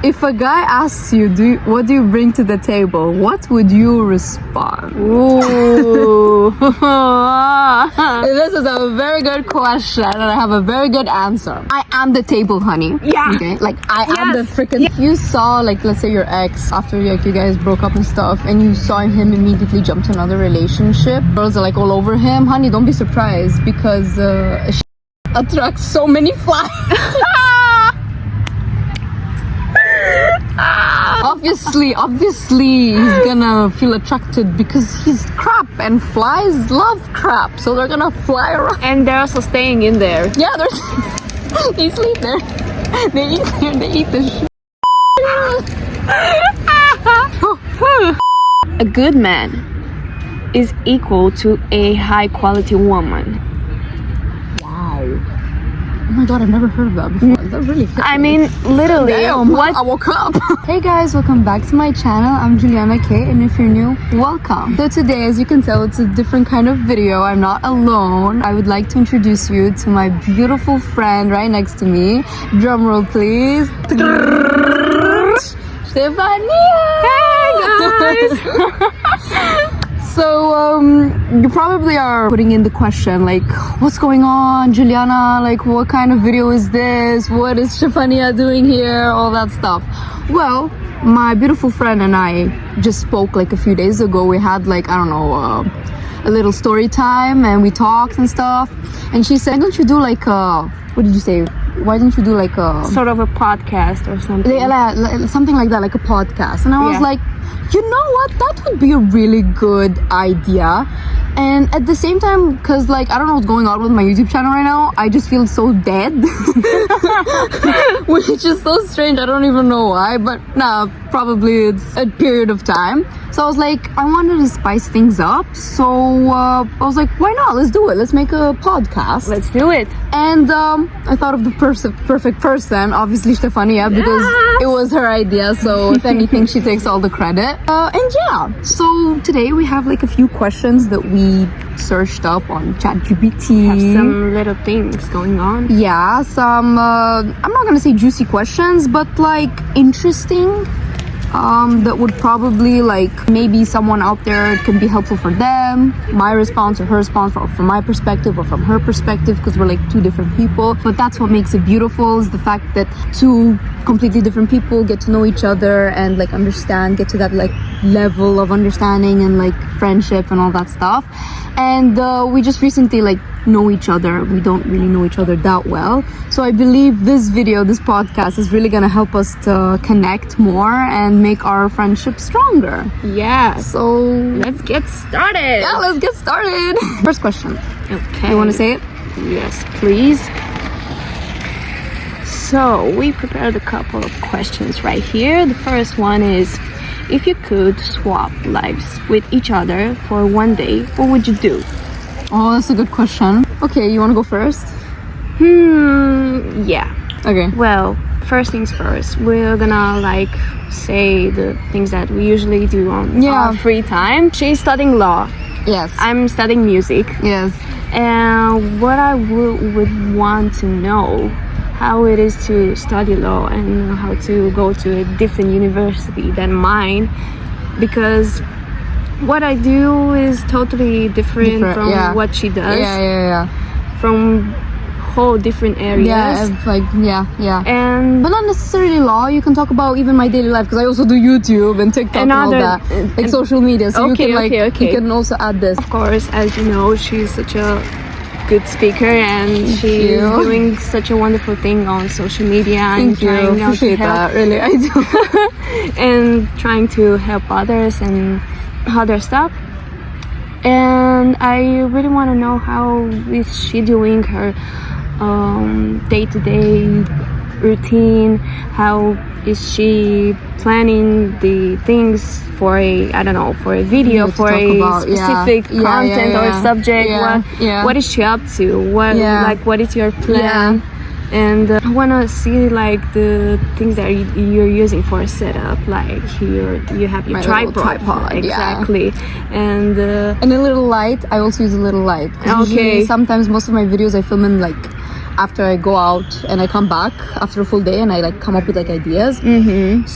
If a guy asks you, what do you bring to the table? What would you respond? Ooh. This is a very good question, and I have a very good answer. I am the table, honey. Yeah. Okay. Like I am the freaking. If you saw, like, let's say your ex after like you guys broke up and stuff, and you saw him immediately jump to another relationship, girls are like all over him. Honey, don't be surprised because attracts so many flies. Obviously he's gonna feel attracted because he's crap and flies love crap, so they're gonna fly around. And they're also staying in there. Yeah, they sleep there. They eat there, they eat the shit. A good man is equal to a high quality woman. Wow. Oh my god, I've never heard of that before. That really hit I me. mean, literally, Damn, what? I woke up. Hey guys, welcome back to my channel. I'm Juliana K, and if you're new, welcome. So today, as you can tell, it's a different kind of video. I'm not alone. I would like to introduce you to my beautiful friend right next to me. Drum roll, please. Stefania! Hey guys! So, you probably are putting in the question, like, what's going on, Juliana? Like, what kind of video is this? What is Stefania doing here? All that stuff. Well, my beautiful friend and I just spoke like a few days ago. We had like, I don't know, a little story time, and we talked and stuff. And she said, don't you do like what did you say? Why don't you do like a... Sort of a podcast or something. Something like that, like a podcast. And I was like, you know what, that would be a really good idea. And at the same time, because like I don't know what's going on with my YouTube channel right now, I just feel so dead. Which is so strange. I don't even know why, but nah, probably it's a period of time. So I was like, I wanted to spice things up, so I was like, why not, let's do it, let's make a podcast. Let's do it. And I thought of the perfect person, obviously Stefania, because it was her idea, so if anything, she takes all the credit. And yeah, so today we have like a few questions that we searched up on ChatGPT. Have some little things going on. Yeah, some, I'm not gonna say juicy questions, but like interesting. That would probably like maybe someone out there, it can be helpful for them, my response or her response, or from my perspective or from her perspective, because we're like two different people. But that's what makes it beautiful, is the fact that two completely different people get to know each other and like understand, get to that like level of understanding and like friendship and all that stuff. And we just recently like know each other. We don't really know each other that well, so I believe this video, this podcast, is really gonna help us to connect more and make our friendship stronger. Yeah. So let's get started. yeah, let's get started. First question. Okay. You want to say it? Yes, please. So we prepared a couple of questions right here. The first one is, if you could swap lives with each other for one day, what would you do? Oh, that's a good question. Okay, you want to go first? Yeah. Okay. Well, first things first, we're gonna like say the things that we usually do on our free time. She's studying law. Yes. I'm studying music. Yes. And what I would want to know, how it is to study law and how to go to a different university than mine, because what I do is totally different from what she does. Yeah. From whole different areas. And but not necessarily law. You can talk about even my daily life, because I also do YouTube and TikTok and all that, like social media. So you can you can also add this. Of course, as you know, she's such a good speaker, and she's doing such a wonderful thing on social media. Thank you. Appreciate that. Really, I do. And trying to help others and other stuff. And I really want to know, how is she doing her day-to-day routine? How is she planning the things for a, I don't know, for a video, for a specific content or subject? What is she up to? What is your plan? And I want to see like the things that you're using for a setup, like you have your tripod. Exactly. And a little light. I also use a little light. Usually, sometimes most of my videos I film in like after I go out and I come back after a full day and I like come up with like ideas.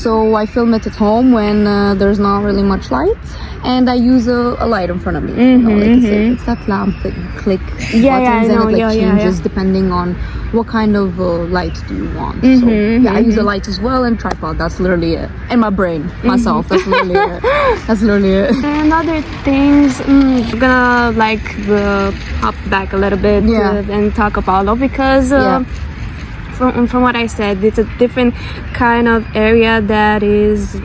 So I film it at home when there's not really much light, and I use a light in front of me. You know, like it's that lamp that you click buttons and it like changes depending on what kind of light do you want. So I use a light as well, and tripod. That's literally it. And my brain, myself. That's literally it. That's literally it. And other things, we're gonna like hop back a little bit and talk about it, because from what I said, it's a different kind of area that is,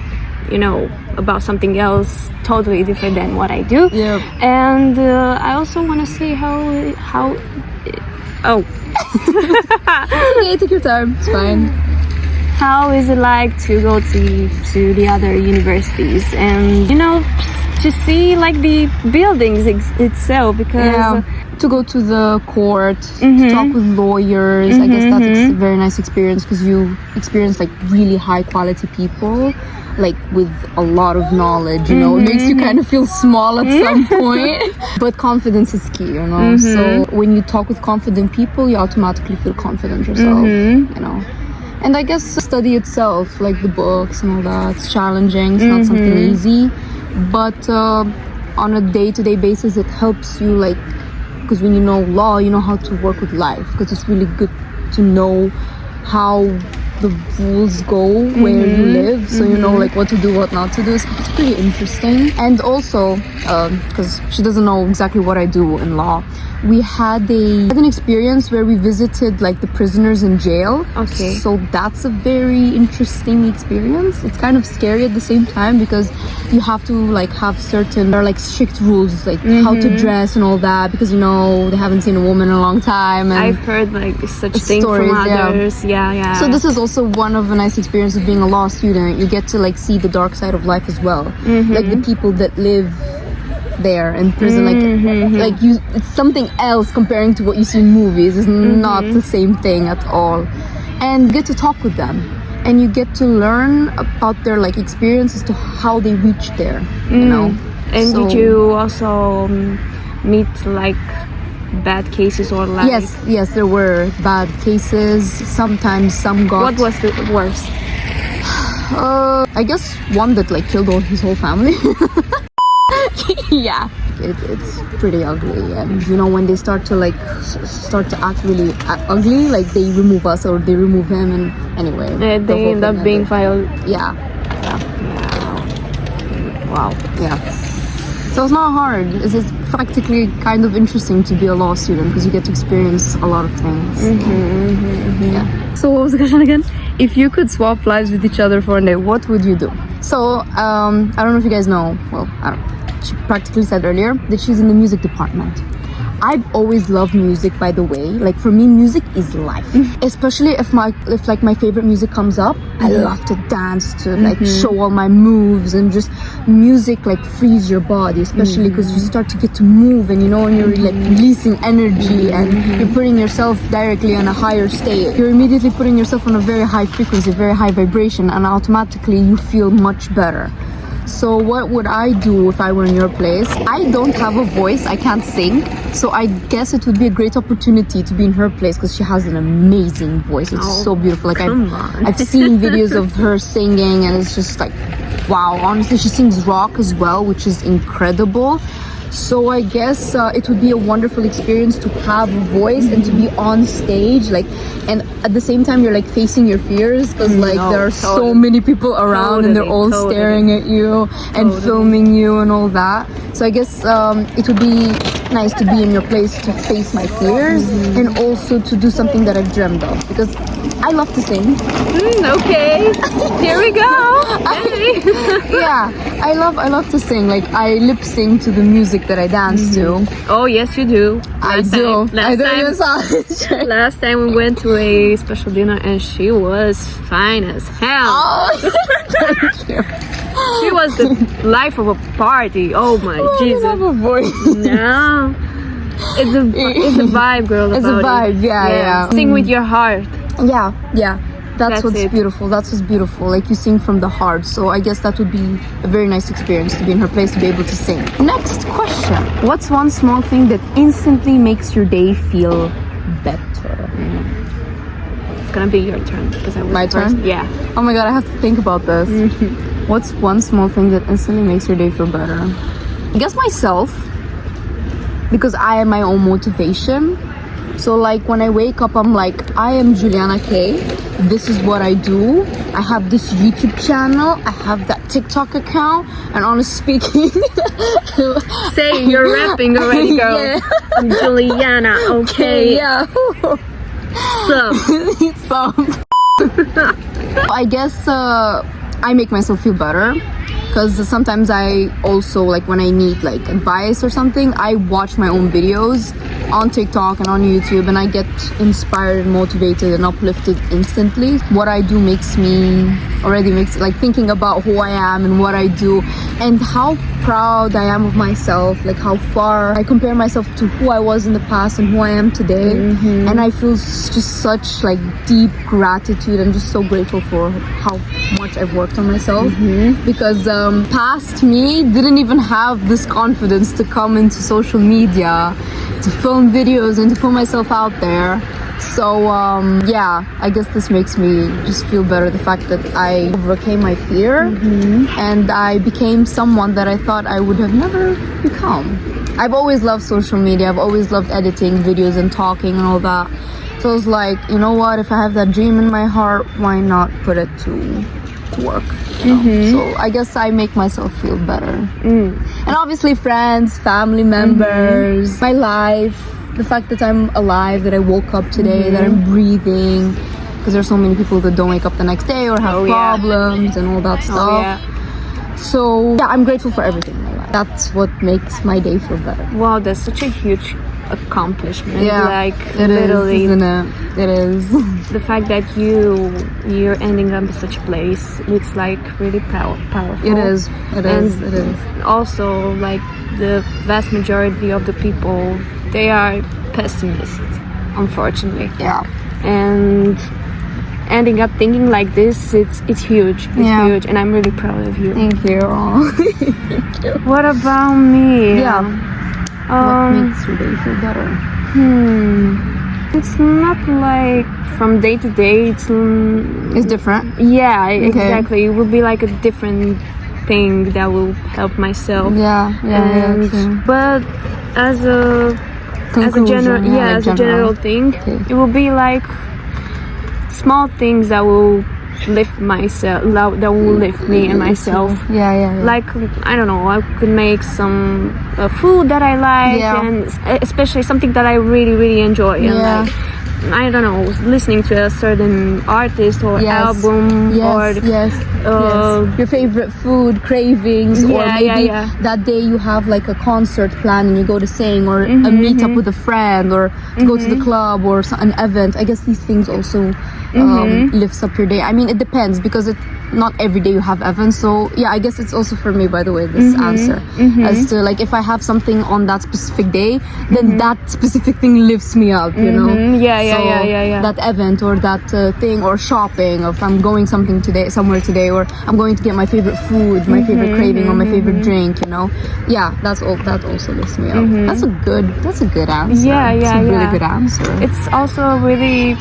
you know, about something else totally different than what I do. And I also want to say how okay, take your time, it's fine. How is it like to go to the other universities and, you know, to see like the buildings itself, because to go to the court, to talk with lawyers, I guess that's a very nice experience, because you experience like really high quality people, like with a lot of knowledge, you know. It makes you kind of feel small at some point, but confidence is key, you know. So when you talk with confident people, you automatically feel confident yourself, you know. And I guess study itself, like the books and all that, it's challenging, it's not something easy, but on a day-to-day basis it helps you, like, because when you know law, you know how to work with life, because it's really good to know how the rules go where you live, so you know like what to do, what not to do. So it's pretty interesting. And also because she doesn't know exactly what I do in law, we had an experience where we visited like the prisoners in jail. So that's a very interesting experience. It's kind of scary at the same time, because you have to like have certain, there are like strict rules, like how to dress and all that, because you know they haven't seen a woman in a long time, and I've heard like such things from others. So this is also one of a nice experience of being a law student. You get to like see the dark side of life as well, like the people that live there in prison, like you, it's something else comparing to what you see in movies. It's not the same thing at all, and you get to talk with them, and you get to learn about their like experiences to how they reached there, you know. And did you also meet like bad cases, or like yes, there were bad cases. Sometimes some got. What was the worst? I guess one that like killed his whole family. It's pretty ugly, and you know when they start to act really ugly, like they remove us or they remove him, and anyway they end up being filed. Wow. So it's not hard. It's practically kind of interesting to be a law student, because you get to experience a lot of things. So what was the question again? If you could swap lives with each other for a day, what would you do? So I don't know if you guys know, well, I don't know. She practically said earlier that she's in the music department. I've always loved music, by the way. Like for me, music is life. Especially if like my favorite music comes up, I love to dance, to like show all my moves, and just music like frees your body, especially because you start to get to move, and you know, and you're like releasing energy, and you're putting yourself directly on a higher state. You're immediately putting yourself on a very high frequency, very high vibration, and automatically you feel much better. So what would I do if I were in your place? I don't have a voice, I can't sing, so I guess it would be a great opportunity to be in her place, because she has an amazing voice. It's so beautiful. Like I've seen videos of her singing, and it's just like, wow. Honestly, she sings rock as well, which is incredible. So I guess it would be a wonderful experience to have a voice and to be on stage, like, and at the same time you're like facing your fears, because like there are so many people around, and they're all staring at you and filming you and all that. So I guess it would be nice to be in your place, to face my fears, and also to do something that I've dreamed of, because I love to sing. Okay, here we go. I love to sing. Like I lip sync to the music that I dance to. Oh yes, you do. Last time we went to a special dinner, and she was fine as hell. Oh, thank you. She was the life of a party. Oh my Jesus! I have a voice. No, it's a vibe, girl. It's a vibe. Yeah. Sing with your heart. Yeah. That's what's beautiful. That's what's beautiful. Like you sing from the heart. So I guess that would be a very nice experience to be in her place, to be able to sing. Next question. What's one small thing that instantly makes your day feel better. It's gonna be your turn because I was My first. turn? Yeah. Oh my god, I have to think about this. What's one small thing that instantly makes your day feel better? I guess myself, because I am my own motivation. So like when I wake up, I'm like, I am Juliana K. This is what I do. I have this YouTube channel. I have that TikTok account. And honestly speaking, Say you're rapping already, girl. Yeah. I'm Juliana. Okay. Yeah. So, I guess I make myself feel better because sometimes I also, like when I need like advice or something, I watch my own videos on TikTok and on YouTube, and I get inspired and motivated and uplifted instantly. What I do makes like thinking about who I am and what I do and how proud I am of myself, like how far I compare myself to who I was in the past and who I am today. And I feel just such like deep gratitude. I'm just so grateful for how much I've worked on myself, because past me didn't even have this confidence to come into social media, to film videos and to put myself out there. So yeah, I guess this makes me just feel better, the fact that I overcame my fear and I became someone that I thought I would have never become. I've always loved social media. I've always loved editing videos and talking and all that. So I was like, you know what, if I have that dream in my heart, why not put it to work, you know? So I guess I make myself feel better. And obviously friends, family members, my life, the fact that I'm alive, that I woke up today, that I'm breathing, because there's so many people that don't wake up the next day or have problems and all that stuff. So yeah, I'm grateful for everything in my life. That's what makes my day feel better. wow, that's such a huge accomplishment. Yeah, Like it literally, is, isn't it? It is. the fact that you're ending up in such a place looks like really powerful. It is. It is. And It is. also, like the vast majority of the people, they are pessimists, unfortunately. Yeah. And ending up thinking like this, it's huge. It's huge, and I'm really proud of you. Thank you. What about me? Yeah. What makes your day feel better? It's not like from day to day. It's different. Yeah, exactly. It would be like a different thing that will help myself. Yeah. But as a general thing, it will be like small things that will lift myself, that will lift me and myself. Yeah. Like, I don't know, I could make some food that I like, and especially something that I really enjoy. And like, I don't know, listening to a certain artist or album, or your favorite food, cravings, or maybe that day you have like a concert plan and you go to sing, or a meetup with a friend, or to go to the club, or an event. I guess these things also lifts up your day. I mean, it depends, because not every day you have events. So yeah, I guess it's also for me, by the way, this answer, as to like, if I have something on that specific day, then that specific thing lifts me up, you know. Yeah. That event or that thing, or shopping, or if I'm going somewhere today, or I'm going to get my favorite food, my favorite craving, or my favorite drink, you know. Yeah, that also lifts me up. That's a good answer. Yeah. It's a really good answer. It's also really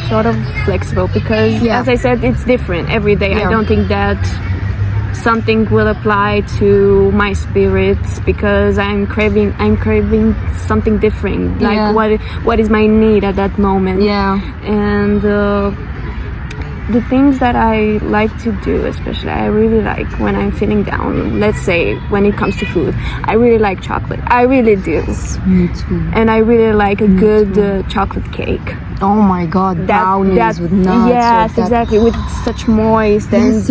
sort of flexible, because as I said, it's different every day. I don't think that something will apply to my spirits, because I'm craving something different, like what is my need at that moment. And the things that I like to do, especially I really like when I'm feeling down, let's say when it comes to food, I really like chocolate. I really do. Me too. And I really like a good chocolate cake. Oh my god, brownies with nuts. Yes, exactly, with such moist and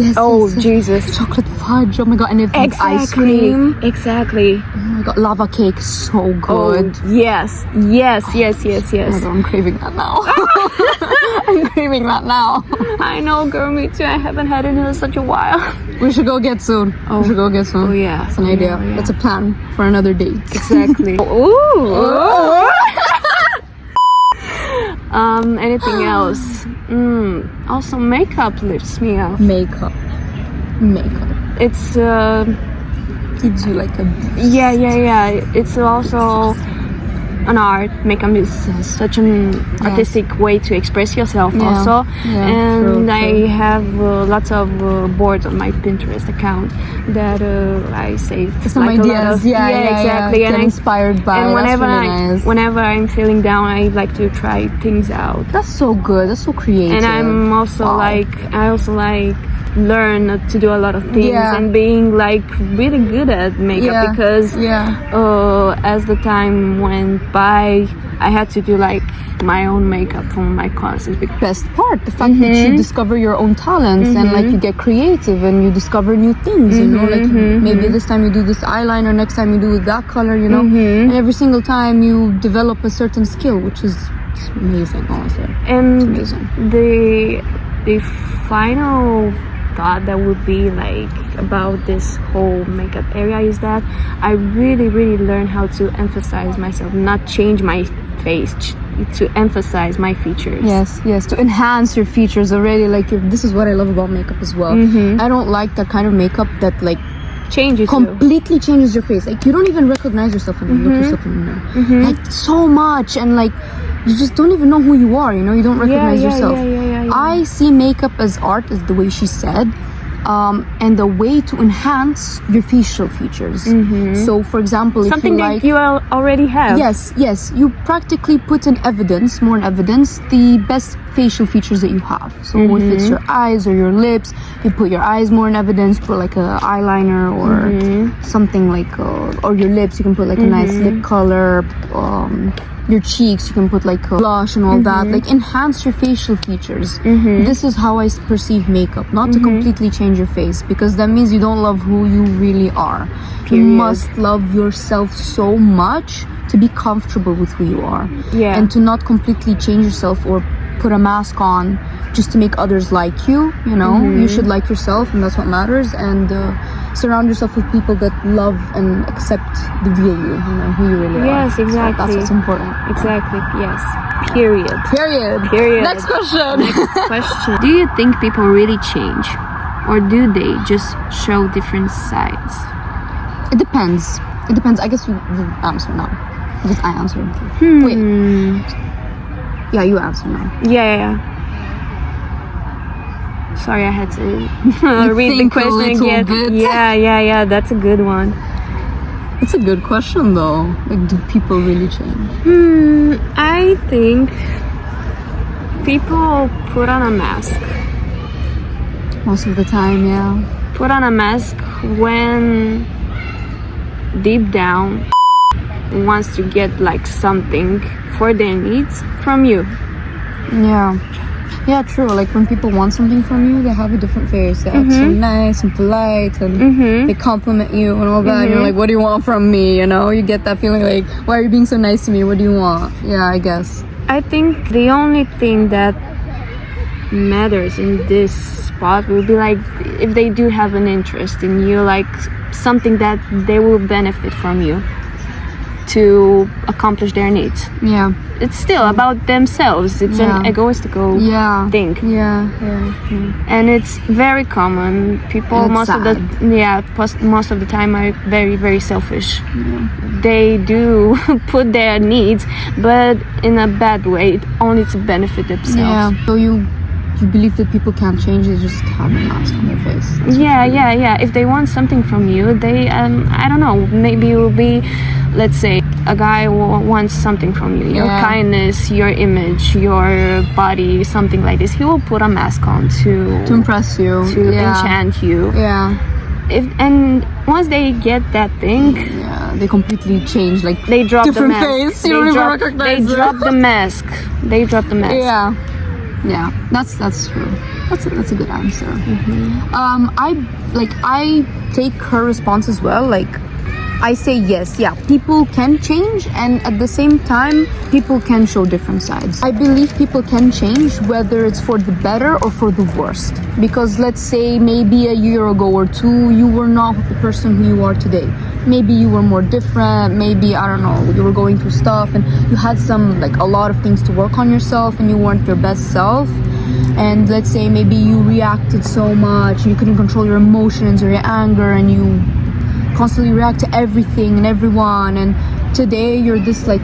Jesus. Chocolate fudge, oh my god, and if ice cream. Exactly. Oh my god, lava cake, so good. Oh, yes. Oh my god, I'm craving that now. I'm craving that now. I know, girl, me too. I haven't had it in such a while. We should go get soon. Oh yeah. That's an idea. That's a plan for another date. Exactly. Ooh. Anything else? Also, makeup lifts me up. Makeup. It's gives you like a yeah. It's also an art. Makeup is such an artistic way to express yourself also. And I have lots of boards on my Pinterest account that I save some like ideas. Exactly. Get inspired by. And That's whenever I'm feeling down, I like to try things out. That's so good. That's so creative. And I'm also I also like learn to do a lot of things and being like really good at makeup because as the time went by, I had to do like my own makeup for my classes. Best part, the fact that you discover your own talents and like you get creative and you discover new things, you know, like maybe this time you do this eyeliner, next time you do that color, you know, and every single time you develop a certain skill, which is amazing, honestly. And it's amazing. The final thought that would be like about this whole makeup area is that I really learned how to emphasize myself, not change my face, to emphasize my features. Yes, to enhance your features already. Like this is what I love about makeup as well. I don't like that kind of makeup that like completely changes your face. Like you don't even recognize yourself when you look yourself in the mirror. Like so much, and like you just don't even know who you are, you know, you don't recognize yourself. I see makeup as art, as the way she said, and the way to enhance your facial features. So for example, if something you like, that you already have. Yes, you practically put in evidence, more in evidence, the best facial features that you have. So if it's your eyes or your lips, you put your eyes more in evidence, put like a eyeliner or something like, or your lips, you can put like a nice lip color, your cheeks, you can put like a blush and all that, like enhance your facial features. This is how I perceive makeup, not to completely change your face, because that means you don't love who you really are. You must love yourself so much to be comfortable with who you are, and to not completely change yourself or put a mask on just to make others like you, you know. You should like yourself, and that's what matters, and surround yourself with people that love and accept the real you know, who you really are. Yes, exactly. So that's what's important. Exactly, yes. Period. Next question. Do you think people really change, or do they just show different sides? It depends. I guess you answer now, because I answered. Wait. Yeah, you answer now. Yeah. Sorry, I had to read the question again. Yeah, that's a good one. It's a good question though. Like, do people really change? I think people put on a mask. Most of the time, yeah. Put on a mask when deep down wants to get like something for their needs from you. Yeah, true. Like when people want something from you, they have a different face. They act so nice and polite, and they compliment you and all that. And you're like, what do you want from me? You know, you get that feeling like, why are you being so nice to me? What do you want? Yeah, I guess. I think the only thing that matters in this spot will be like if they do have an interest in you, like something that they will benefit from you to accomplish their needs. Yeah. It's still about themselves. It's an egoistical thing. Yeah. And it's very common. People most of the time are very selfish. They do put their needs, but in a bad way, only to benefit themselves. Yeah. So you believe that people can't change, they just have a mask on their face. Yeah. If they want something from you, they I don't know, maybe it will be, let's say a guy wants something from you, your kindness, your image, your body, something like this. He will put a mask on to impress you, to enchant you. And once they get that thing, they completely change. Like they drop different the mask. Face. You don't even recognize They drop the mask. Yeah, that's true. That's a good answer. I take her response as well. Like, I say yes, people can change, and at the same time, people can show different sides. I believe people can change, whether it's for the better or for the worst. Because let's say maybe a year ago or two, you were not the person who you are today. Maybe you were more different, maybe, I don't know, you were going through stuff and you had a lot of things to work on yourself and you weren't your best self. And let's say maybe you reacted so much, you couldn't control your emotions or your anger, and you constantly react to everything and everyone, and today you're this like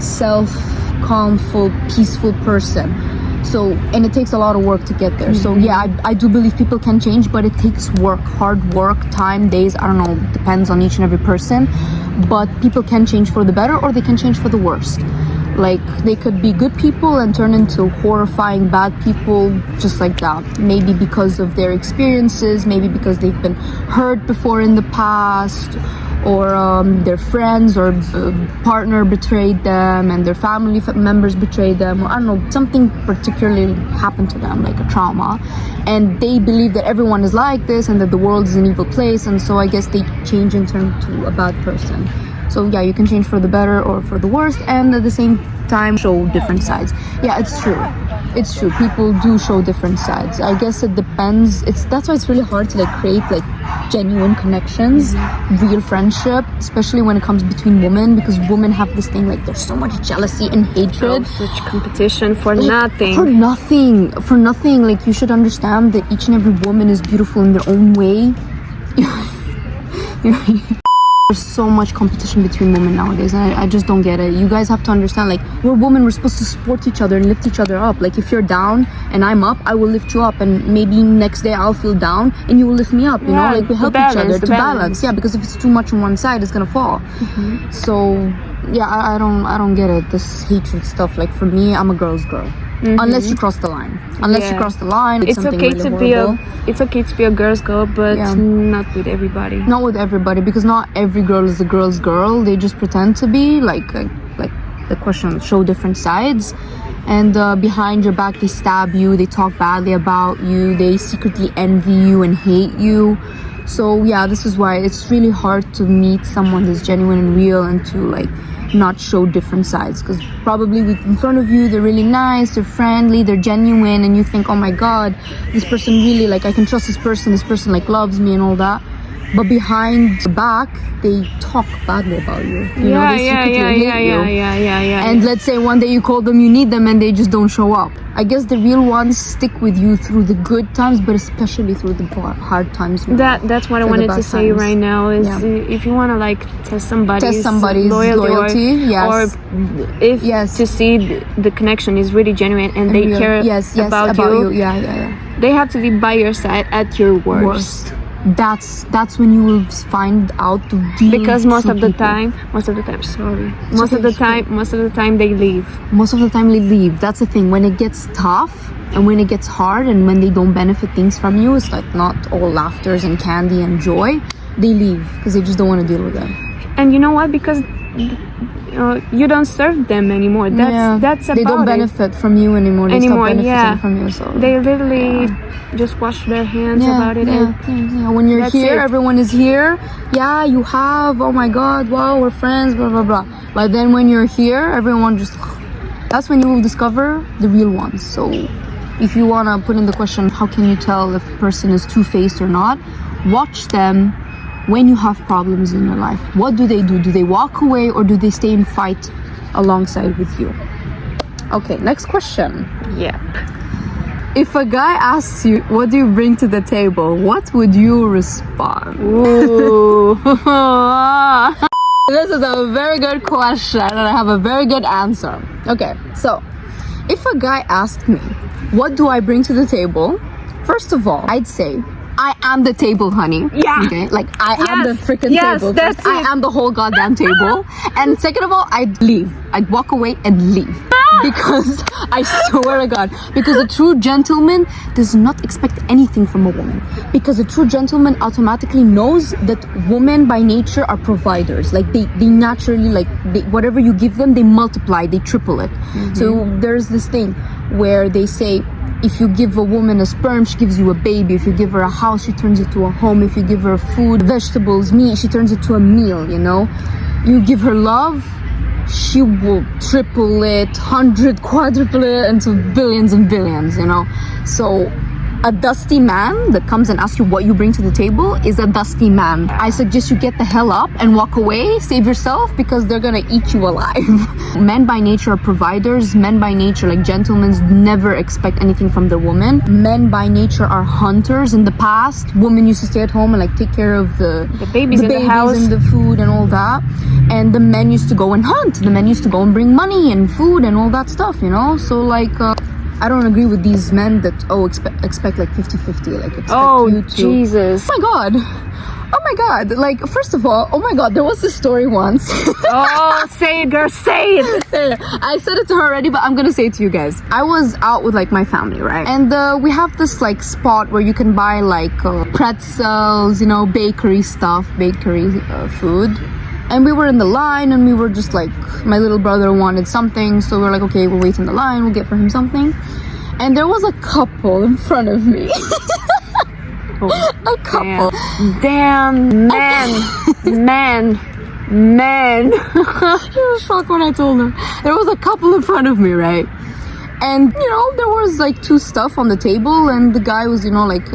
calmful, peaceful person. So, and it takes a lot of work to get there. So yeah, I do believe people can change, but it takes work, hard work, time, days, I don't know, depends on each and every person. But people can change for the better, or they can change for the worst. Like, they could be good people and turn into horrifying bad people just like that. Maybe because of their experiences, maybe because they've been hurt before in the past, or their friends or partner betrayed them, and their family members betrayed them, or I don't know, something particularly happened to them, like a trauma, and they believe that everyone is like this and that the world is an evil place, and so I guess they change and turn to a bad person. So yeah, you can change for the better or for the worst, and at the same time show different sides. Yeah, it's true. It's true. People do show different sides. I guess it depends. That's why it's really hard to like create like genuine connections, real friendship, especially when it comes between women, because women have this thing like there's so much jealousy and hatred. Such competition for like, nothing. For nothing. Like, you should understand that each and every woman is beautiful in their own way. There's so much competition between women nowadays, and I just don't get it. You guys have to understand, like, we're women, we're supposed to support each other and lift each other up. Like, if you're down and I'm up, I will lift you up, and maybe next day I'll feel down and you will lift me up, you know? Like, we help each other to balance. Yeah, because if it's too much on one side, it's gonna fall. So yeah, I don't get it, this hatred stuff. Like, for me, I'm a girl's girl. Unless you cross the line. Unless you cross the line, it's something okay really to horrible. It's okay to be a girl's girl, but not with everybody. Not with everybody, because not every girl is a girl's girl. They just pretend to be, like the question, show different sides. And behind your back, they stab you, they talk badly about you, they secretly envy you and hate you. So yeah, this is why it's really hard to meet someone that's genuine and real, and to like not show different sides, because probably in front of you they're really nice, they're friendly, they're genuine, and you think, oh my god, this person really, like, I can trust this person like loves me and all that. But behind the back, they talk badly about you. You know, they secretly hate you. And let's say one day you call them, you need them, and they just don't show up. I guess the real ones stick with you through the good times, but especially through the hard times. That's what I wanted to say right now. Is if you want to like test somebody's loyalty, or if to see the connection is really genuine and they care about you, they have to be by your side at your worst. That's when you will find out the real, because most of the time they leave. Most of the time they leave. That's the thing. When it gets tough and when it gets hard and when they don't benefit things from you, it's like not all laughters and candy and joy. They leave because they just don't want to deal with them. And you know what? Because you don't serve them anymore. That's about they don't benefit from you anymore. They stop benefiting from you. So they literally just wash their hands about it. When you're here, everyone is here. Yeah, you have. Oh my God! Wow, we're friends. Blah blah blah. But then when you're here, everyone just. That's when you will discover the real ones. So, if you wanna put in the question, how can you tell if a person is two-faced or not? Watch them. When you have problems in your life, what do? Do they walk away, or do they stay and fight alongside with you? Okay, next question. Yep. If a guy asks you, what do you bring to the table? What would you respond? Ooh. This is a very good question, and I have a very good answer. Okay, so if a guy asked me, what do I bring to the table? First of all, I'd say, I am the table, honey. Yeah. Okay? Like, I am the freaking table. That's I am the whole goddamn table. And second of all, I'd leave. I'd walk away and leave. Because, I swear to God, because a true gentleman does not expect anything from a woman. Because a true gentleman automatically knows that women by nature are providers. Like, they naturally, like, whatever you give them, they multiply, they triple it. So, there's this thing where they say, if you give a woman a sperm, she gives you a baby. If you give her a house, she turns it to a home. If you give her food, vegetables, meat, she turns it to a meal, you know? You give her love, she will triple it, 100, quadruple it into billions and billions, you know? So A dusty man that comes and asks you what you bring to the table is a dusty man. I suggest you get the hell up and walk away, save yourself, because they're gonna eat you alive. Men by nature are providers. Men by nature, like gentlemen, never expect anything from their woman. Men by nature are hunters. In the past, women used to stay at home and like take care of the babies in the house and the food and all that. And the men used to go and hunt. The men used to go and bring money and food and all that stuff, you know? So like, I don't agree with these men that, expect like 50-50, like expect you to... Jesus. Oh my god, like, first of all, oh my god, there was this story once. Oh, say it, girl, say it. I said it to her already, but I'm gonna say it to you guys. I was out with like my family, right? And we have this like spot where you can buy like pretzels, you know, bakery stuff, food. And we were in the line and we were just like, my little brother wanted something, so we were like, okay, we'll wait in the line, we'll get for him something. And there was a couple in front of me. A couple. Damn, man. She was shocked when I told her. There was a couple in front of me, right? And, you know, there was like 2 stuff on the table and the guy was, you know, like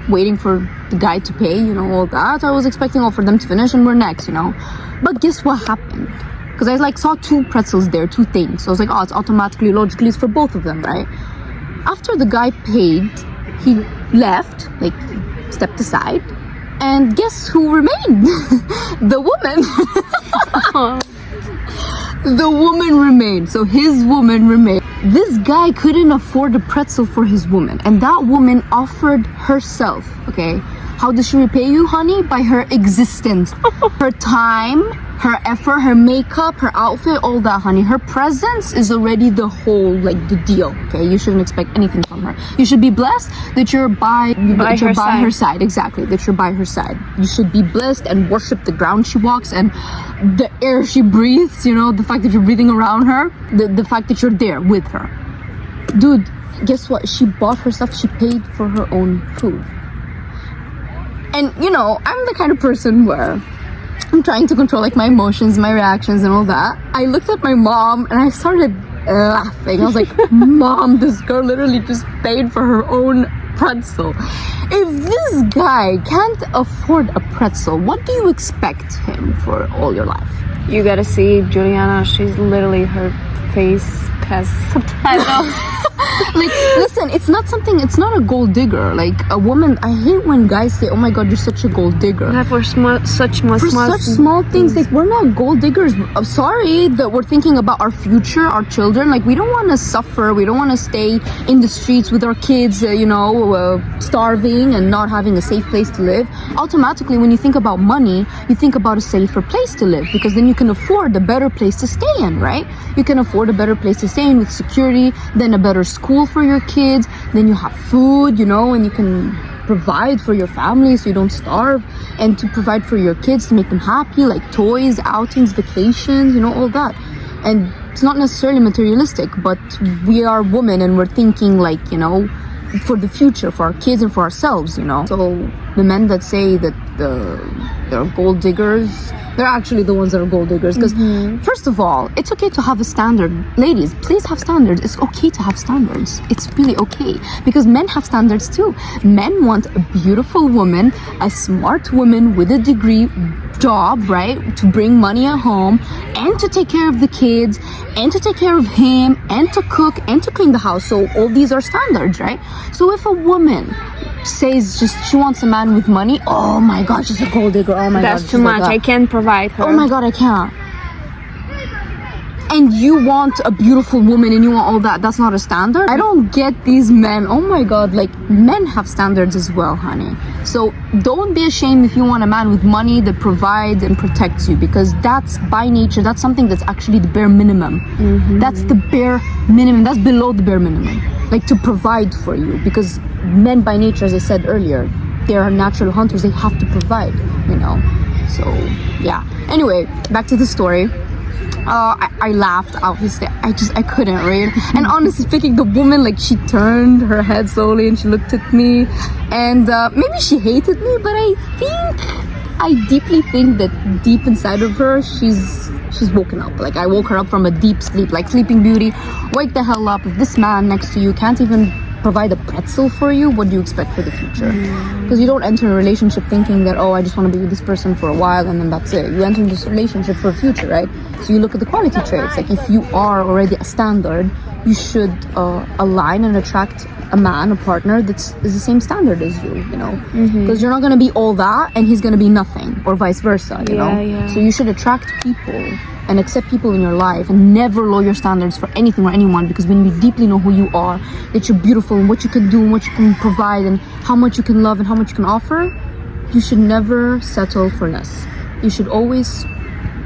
waiting for the guy to pay, you know, all that. I was expecting for them to finish and we're next, you know. But guess what happened? Because I like saw 2 pretzels there, 2 things. So I was like, oh, it's automatically, logically, it's for both of them, right? After the guy paid, he left, like stepped aside, and guess who remained? The woman. The woman remained. So his woman remained. This guy couldn't afford a pretzel for his woman, and that woman offered herself. Okay, how does she repay you, honey? By her existence, her time, her effort, her makeup, her outfit, all that, honey. Her presence is already the whole, like, the deal. Okay, you shouldn't expect anything from her. You should be blessed that you're by her side. Exactly, that you're by her side. You should be blessed and worship the ground she walks and the air she breathes. You know, the fact that you're breathing around her, the fact that you're there with her. Dude, guess what? She bought herself. She paid for her own food. And you know, I'm the kind of person where I'm trying to control like my emotions, my reactions and all that. I looked at my mom and I started laughing. I was like, Mom, this girl literally just paid for her own pretzel. If this guy can't afford a pretzel, what do you expect him for all your life? You gotta see Juliana, she's literally, her face has subtitles. Like, listen, it's not a gold digger. Like, a woman, I hate when guys say, oh my god, you're such a gold digger. Yeah, for such small things. Like, we're not gold diggers. I'm sorry that we're thinking about our future, our children. Like, we don't want to suffer. We don't want to stay in the streets with our kids, starving and not having a safe place to live. Automatically, when you think about money, you think about a safer place to live, because then you can afford a better place to stay in, right? You can afford a better place to stay in with security, then a better school for your kids, then you have food, you know, and you can provide for your family so you don't starve, and to provide for your kids to make them happy, like toys, outings, vacations, you know, all that. And it's not necessarily materialistic, but we are women and we're thinking like, you know, for the future, for our kids and for ourselves, you know. So the men that say that they're gold diggers, they're actually the ones that are gold diggers. Because first of all, it's okay to have a standard. Ladies, please have standards. It's okay to have standards. It's really okay, because men have standards too. Men want a beautiful woman, a smart woman with a degree, job, right, to bring money at home and to take care of the kids and to take care of him and to cook and to clean the house. So all these are standards, right? So if a woman says just she wants a man with money, oh my god, she's a gold digger, oh my god, that's too much, I can't provide her, oh my god, I can't. And you want a beautiful woman and you want all that, that's not a standard? I don't get these men. Oh my god, like, men have standards as well, honey. So don't be ashamed if you want a man with money that provides and protects you, because that's by nature, that's something that's actually the bare minimum. That's the bare minimum, that's below the bare minimum, like, to provide for you. Because men by nature, as I said earlier, they are natural hunters, they have to provide, you know. So yeah, anyway, back to the story. I laughed, obviously. I couldn't read. And honestly speaking, the woman, like, she turned her head slowly and she looked at me, and maybe she hated me, but I deeply think that deep inside of her, she's woken up. Like, I woke her up from a deep sleep, like Sleeping Beauty. Wake the hell up. If this man next to you can't even provide a pretzel for you, what do you expect for the future? Because you don't enter a relationship thinking that, oh, I just want to be with this person for a while and then that's it. You enter this relationship for a future, right? So you look at the quality traits. Like if you are already a standard, you should align and attract a man, a partner is the same standard as you, you know? Because you're not going to be all that and he's going to be nothing, or vice versa, you know? Yeah. So you should attract people and accept people in your life and never lower your standards for anything or anyone, because when you deeply know who you are, that you're beautiful and what you can do and what you can provide and how much you can love and how much you can offer, you should never settle for less. You should always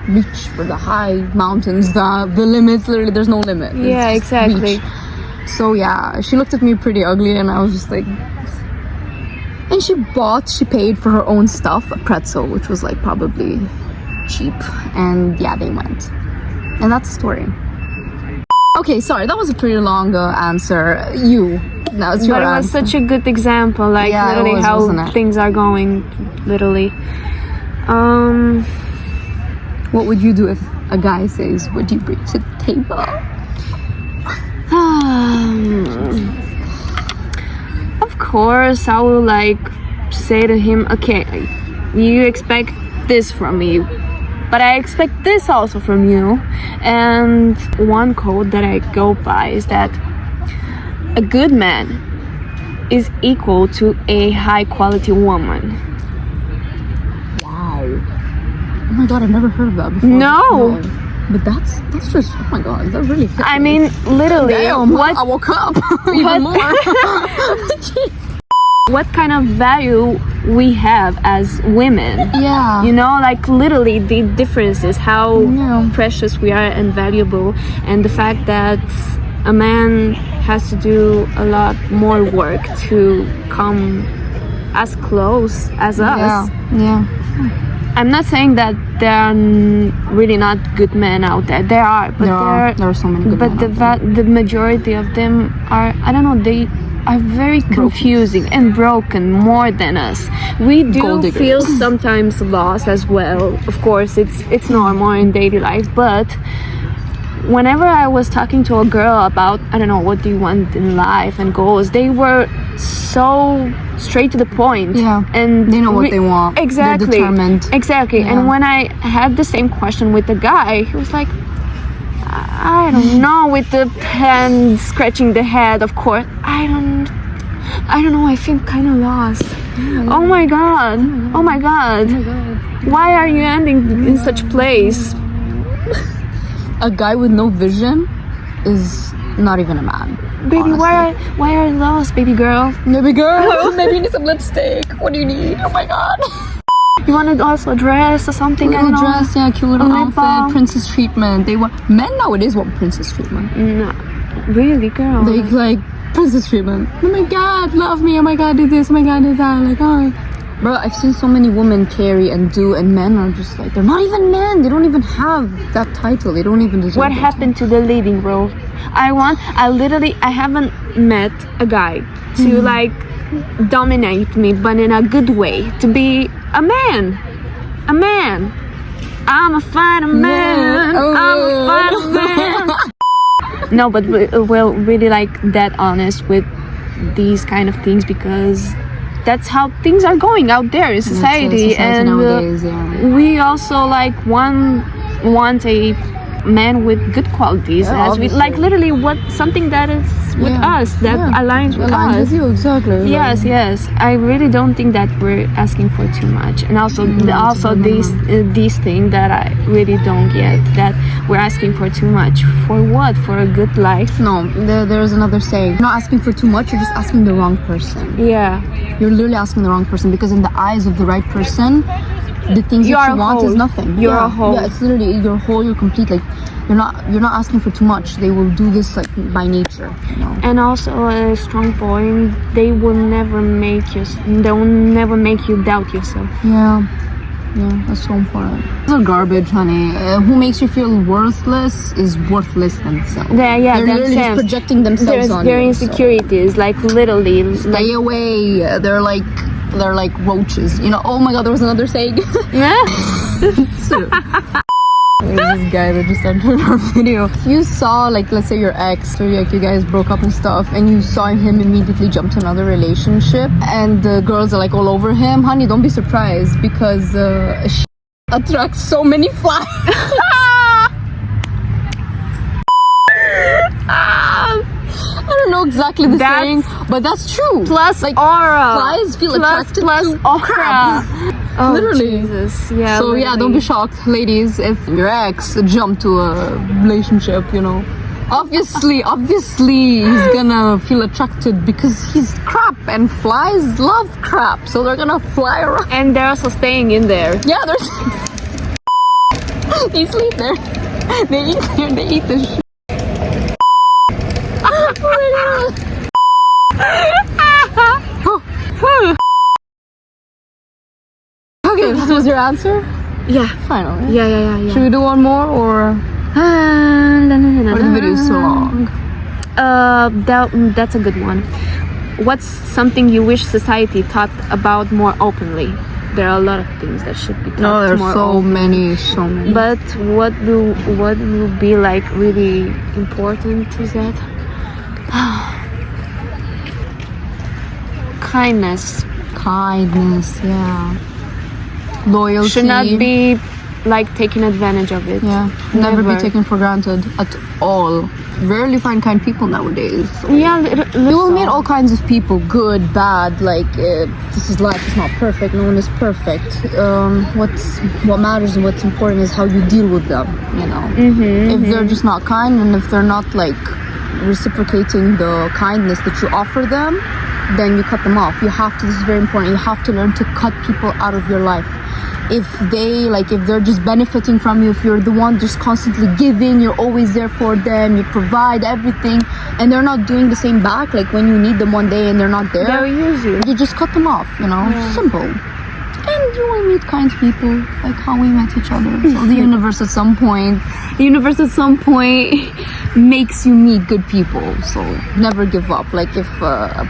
reach for the high mountains, the limits, literally there's no limit. Yeah, exactly. Reach. So yeah, she looked at me pretty ugly and I was just like, and she paid for her own stuff, a pretzel, which was like probably cheap, and yeah, they went, and that's the story. Okay, sorry, that was a pretty long answer. Now it's your But it was answer. such a good example, like Yeah, literally it was, wasn't how it? things are going, literally. What would you do if a guy says, what do you bring to the table? Of course, I will like say to him, okay, you expect this from me, but I expect this also from you. And one code that I go by is that a good man is equal to a high quality woman. Wow. Oh my god, I've never heard of that before. No. But that's just, oh my god, that really hit I me. mean, literally, Damn, I woke up even more. what kind of value we have as women. Yeah. You know, like literally the difference is how Yeah. precious we are and valuable, and the fact that a man has to do a lot more work to come as close as us. Yeah. I'm not saying that there are really not good men out there. There are, but There are so many good but men out there. the majority of them are, I don't know, they are very confusing and broken more than us. We do Gold diggers. feel sometimes lost as well. Of course, it's normal in daily life, but whenever I was talking to a girl about, I don't know, what do you want in life and goals, they were so straight to the point. Yeah. And They know what they want. They're Exactly. determined. Exactly. Yeah. And when I had the same question with the guy, he was like, I don't know, with the hand scratching the head, of course. I don't know, I feel kind of lost. Oh my god. Oh my god. Why are you ending in such place? A guy with no vision is not even a man. Baby, honestly. why are you lost, baby girl? Maybe girl, maybe you need some lipstick. What do you need? Oh my god. You wanted also a dress or something? I Little don't know. dress, yeah, cute little A lip balm. outfit, princess treatment. They want, men nowadays want princess treatment. No, really, girl. They like princess treatment. Oh my god, love me. Oh my god, do this. Oh my god, do that. Like, oh. Bro, I've seen so many women carry and do, and men are just like, they're not even men. They don't even have that title. They don't even deserve What that happened to the leading role? I haven't met a guy to like dominate me, but in a good way, to be a man. I'm a fighter man. Oh, I'm a fighter man. No, but we're really like that honest with these kind of things, because that's how things are going out there in society, and nowadays, yeah. we also like want a man with good qualities, Yeah, as we obviously. like literally something that is with us, that aligns with Aligns us. with you, exactly. Yes, I really don't think that we're asking for too much, and also these things that I really don't get, that we're asking for too much. For what? For a good life? No, there's another saying. You're not asking for too much, you're just asking the wrong person. Yeah. You're literally asking the wrong person, because in the eyes of the right person, the things You that are you a want is whole. nothing. You're a whole. Yeah, it's literally you're whole, you're complete. Like you're not asking for too much. They will do this like by nature, you know. And also a strong point, they will never make you doubt yourself. Yeah, that's so important. Those are garbage, honey. Who makes you feel worthless is worthless themselves. They're They're literally just themselves. projecting themselves on Their you. So insecurities, like literally, like, stay away. They're like roaches. You know. Oh my God, there was another saying. yeah. There's this guy that just entered our video. If you saw, like, let's say your ex, or like you guys broke up and stuff, and you saw him immediately jump to another relationship, and the girls are like all over him, honey, don't be surprised, because she attracts so many flies. I don't know exactly the saying, but that's true. Plus, like, aura. Flies feel attracted to aura. crap. Oh, Literally. Jesus. Yeah. So literally. yeah, don't be shocked, ladies, if your ex jumped to a relationship, you know. Obviously he's gonna feel attracted because he's crap, and flies love crap, so they're gonna fly around. And they're also staying in there. Yeah, they sleep there. They eat there. They eat the shit. Okay, that was your answer? Yeah. Finally. Yeah. Should we do one more, or the video is so long? That's a good one. What's something you wish society taught about more openly? There are a lot of things that should be taught more. No, there's so many. But what will be like really important is that kindness. Yeah. Loyalty should not be like taking advantage of it. Yeah, never be taken for granted at all. Rarely find kind people nowadays. So Yeah, you will meet all kinds of people, good, bad. Like this is life; it's not perfect. No one is perfect. What matters and what's important is how you deal with them. You know, if they're just not kind, and if they're not like reciprocating the kindness that you offer them, then you cut them off. You have to. This is very important. You have to learn to cut people out of your life. If they're just benefiting from you, if you're the one just constantly giving, you're always there for them, you provide everything, and they're not doing the same back, like when you need them one day and they're not there, they'll use you. You just cut them off, you know. Yeah. Simple. And you will meet kind people, like how we met each other. So the universe at some point makes you meet good people. So never give up. Like if a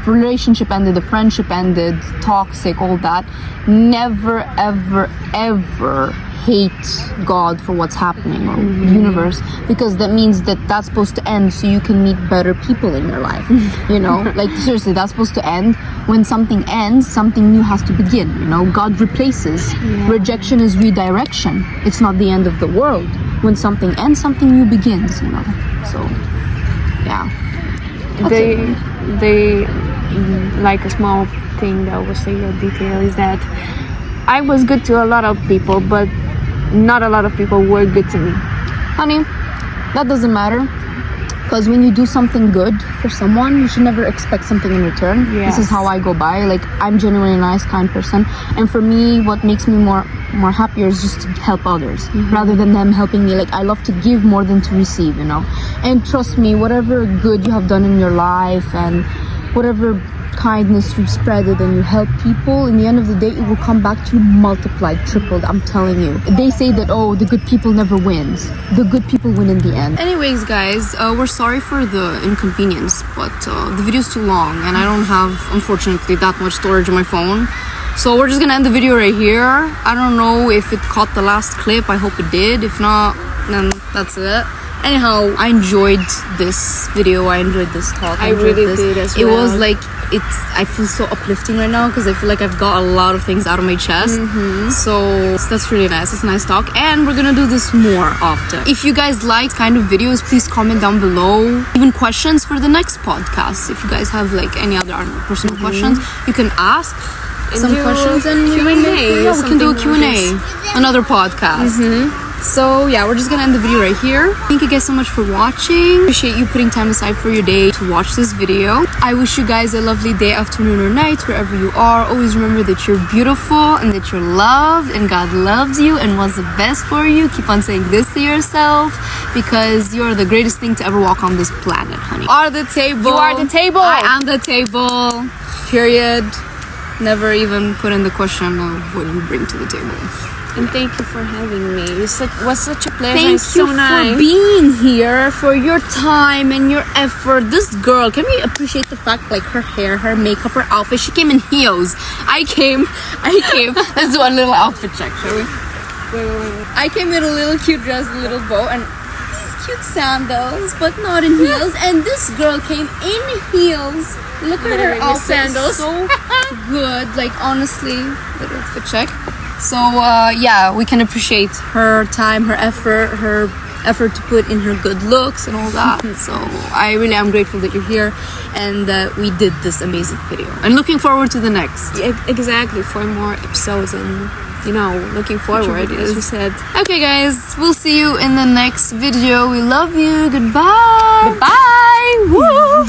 relationship ended, a friendship ended, toxic, all that, never ever hate God for what's happening, or the universe, because that means that that's supposed to end so you can meet better people in your life. You know, like seriously, that's supposed to end. When something ends, something new has to begin. You know, God replaces. Rejection is redirection. It's not the end of the world. When something ends, something new begins. You know, so yeah. They like a small thing that was say a detail is that I was good to a lot of people, but not a lot of people were good to me. Honey, that doesn't matter, because when you do something good for someone, you should never expect something in return. Yes. This is how I go by. Like, I'm genuinely a nice, kind person, and for me, what makes me more happier is just to help others rather than them helping me. Like, I love to give more than to receive, you know. And trust me, whatever good you have done in your life and whatever kindness you spread it and you help people, in the end of the day it will come back to you multiplied, tripled. I'm telling you. They say that, oh, the good people never wins. The good people win in the end. Anyways, guys, we're sorry for the inconvenience, but the video's too long and I don't have, unfortunately, that much storage on my phone. So we're just gonna end the video right here. I don't know if it caught the last clip. I hope it did. If not, then that's it. Anyhow, I enjoyed this video. I enjoyed this talk. I really did as well. It was like, I feel so uplifting right now because I feel like I've got a lot of things out of my chest. So that's really nice. It's a nice talk, and we're gonna do this more often. If you guys like kind of videos, please comment down below. Even questions for the next podcast. If you guys have like any other personal questions, you can ask some questions and Q&A. we can do a Q&A, another podcast. So yeah, we're just gonna end the video right here. Thank you guys so much for watching. Appreciate you putting time aside for your day to watch this video. I wish you guys a lovely day, afternoon, or night, wherever you are. Always remember that you're beautiful and that you're loved and God loves you and wants the best for you. Keep on saying this to yourself because you're the greatest thing to ever walk on this planet, honey. You are the table. You are the table. I am the table. Period. Never even put in the question of what you bring to the table. And thank you for having me. It was such a pleasure. Thank it's you so nice. for being here, for your time and your effort. This girl, can we appreciate the fact, like her hair, her makeup, her outfit? She came in heels. I came. Let's do a little outfit check, shall we? Wait. I came with a little cute dress, a little bow, and these cute sandals, but not in heels. And this girl came in heels. Look at her outfit, sandals. So good. Like honestly, little outfit check. So yeah, we can appreciate her time, her effort to put in her good looks and all that. So I really am grateful that you're here and that we did this amazing video. And looking forward to the next. Yeah, exactly, for more episodes and, you know, looking forward, as you said. Okay guys, we'll see you in the next video. We love you. Goodbye. Bye. Woo!